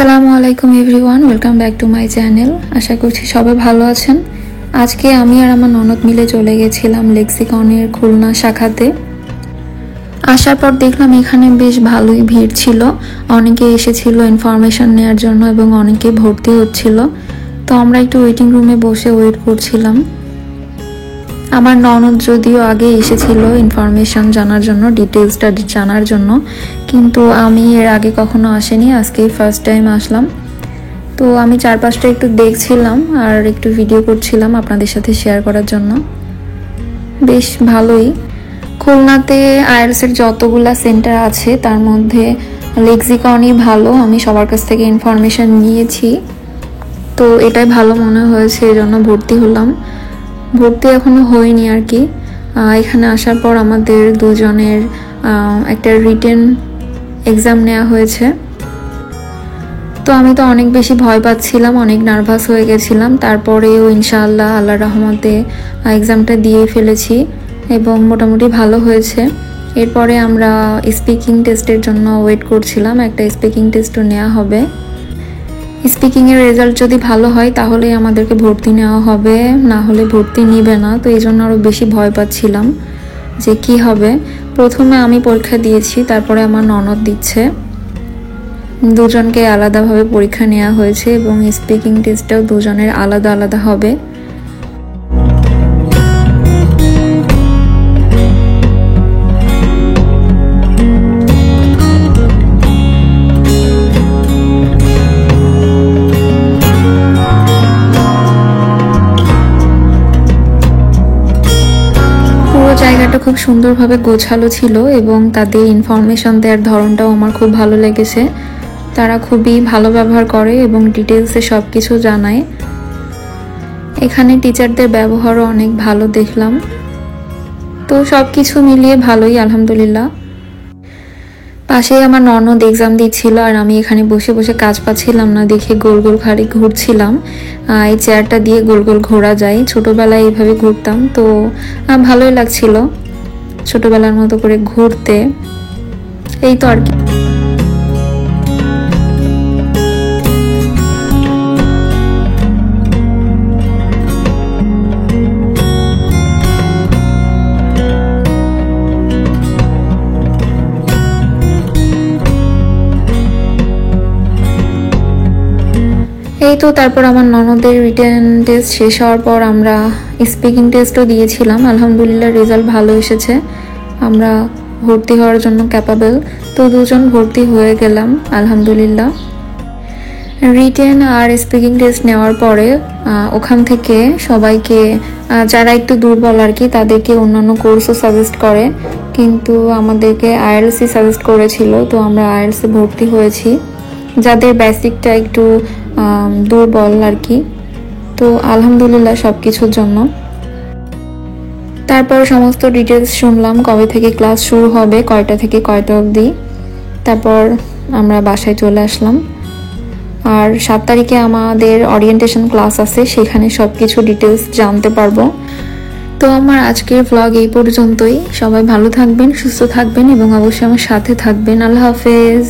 আসসালামু আলাইকুম everyone, welcome back to my channel. আশা করছি সবাই ভালো আছেন। আজকে আমি আর আমার ননদ মিলে চলে গেছিলাম লেক্সিকনের খুলনা শাখাতে। আসার পর দেখলাম এখানে বেশ ভালোই ভিড় ছিল, অনেকে এসেছিল ইনফরমেশন নেওয়ার জন্য এবং অনেকে ভর্তি হচ্ছিল। তো আমরা একটু ওয়েটিং রুমে বসে ওয়েট করছিলাম। আমার ননদ যদিও আগে এসেছিল ইনফরমেশন জানার জন্য, ডিটেলসটা জানার জন্য, কিন্তু আমি এর আগে কখনো আসেনি, আজকেই ফার্স্ট টাইম আসলাম। তো আমি চারপাশটা একটু দেখছিলাম আর একটু ভিডিও করছিলাম আপনাদের সাথে শেয়ার করার জন্য। বেশ ভালোই। খুলনাতে আইএলটিএস যতগুলা সেন্টার আছে তার মধ্যে লেক্সিকনই ভালো। আমি সবার কাছ থেকে ইনফরমেশন নিয়েছি, তো এটাই ভালো মনে হয়েছে, এই জন্য ভর্তি হলাম। ভর্তি এখনো হয়নি আর কি। এখানে আসার পর আমাদের দুজনের একটা রিটেন এক্সাম নেওয়া হয়েছে। তো আমি তো অনেক বেশি ভয় পাচ্ছিলাম, অনেক নার্ভাস হয়ে গেছিলাম। তারপরেও ইনশাআল্লাহ আল্লাহর রহমতে এক্সামটা দিয়ে ফেলেছি এবং মোটামুটি ভালো হয়েছে। এরপরে আমরা স্পিকিং টেস্টের জন্য ওয়েট করছিলাম, একটা স্পিকিং টেস্টও নেওয়া হবে। স্পিকিংয়ের রেজাল্ট যদি ভালো হয় তাহলে আমাদেরকে ভর্তি নেওয়া হবে, না হলে ভর্তি নিবে না। তো এই জন্য আরও বেশি ভয় পাচ্ছিলাম যে কি হবে। প্রথমে আমি পরীক্ষা দিয়েছি, তারপরে আমার ননদ দিচ্ছে। দুজনকে আলাদাভাবে পরীক্ষা নেওয়া হয়েছে এবং স্পিকিং টেস্টটাও দুজনের আলাদা আলাদা হবে। জায়গাটা খুব সুন্দরভাবে গোছালো ছিল এবং তাদের ইনফরমেশন দেওয়ার ধরনটাও আমার খুব ভালো লেগেছে। তারা খুবই ভালো ব্যবহার করে এবং ডিটেলসে সব কিছু জানায়। এখানে টিচারদের ব্যবহারও অনেক ভালো দেখলাম। তো সব কিছু মিলিয়ে ভালোই, আলহামদুলিল্লাহ। পাশেই আমার ননদ এক্সাম দিচ্ছিল আর আমি এখানে বসে বসে কাজ পাচ্ছিলাম না দেখে গোল গোল খাড়ি ঘুরছিলাম। এই চেয়ারটা দিয়ে গোল গোল ঘোরা যায়, ছোটবেলায় এইভাবে ঘুরতাম, তো ভালোই লাগছিল ছোটবেলার মতো করে ঘুরতে। এই তো আর কি। এই তো তারপর আমার ননদের রিটেন টেস্ট শেষ হওয়ার পর আমরা স্পিকিং টেস্টও দিয়েছিলাম। আলহামদুলিল্লাহ রেজাল্ট ভালো এসেছে, আমরা ভর্তি হওয়ার জন্য ক্যাপাবল। তো দুজন ভর্তি হয়ে গেলাম আলহামদুলিল্লাহ। রিটেন আর স্পিকিং টেস্ট নেওয়ার পরে ওখান থেকে সবাইকে, যারা একটু দুর্বল আর কি, তাদেরকে অন্যান্য কোর্সও সাজেস্ট করে, কিন্তু আমাদেরকে আইএলটিএস সাজেস্ট করেছিল। তো আমরা আইএলটিএস ভর্তি হয়েছি, যাদের বেসিকটা একটু দুর্বল আর কি। তো আলহামদুলিল্লাহ সব কিছুর জন্য। তারপর সমস্ত ডিটেলস শুনলাম, কবে থেকে ক্লাস শুরু হবে, কয়টা থেকে কয়টা অবধি। তারপর আমরা বাসায় চলে আসলাম। আর 7 তারিখে আমাদের ওরিয়েন্টেশন ক্লাস আছে, সেখানে সব কিছু ডিটেলস জানতে পারবো। তো আমার আজকের ভ্লগ এই পর্যন্তই। সবাই ভালো থাকবেন, সুস্থ থাকবেন এবং অবশ্যই আমার সাথে থাকবেন। আল্লাহ হাফেজ।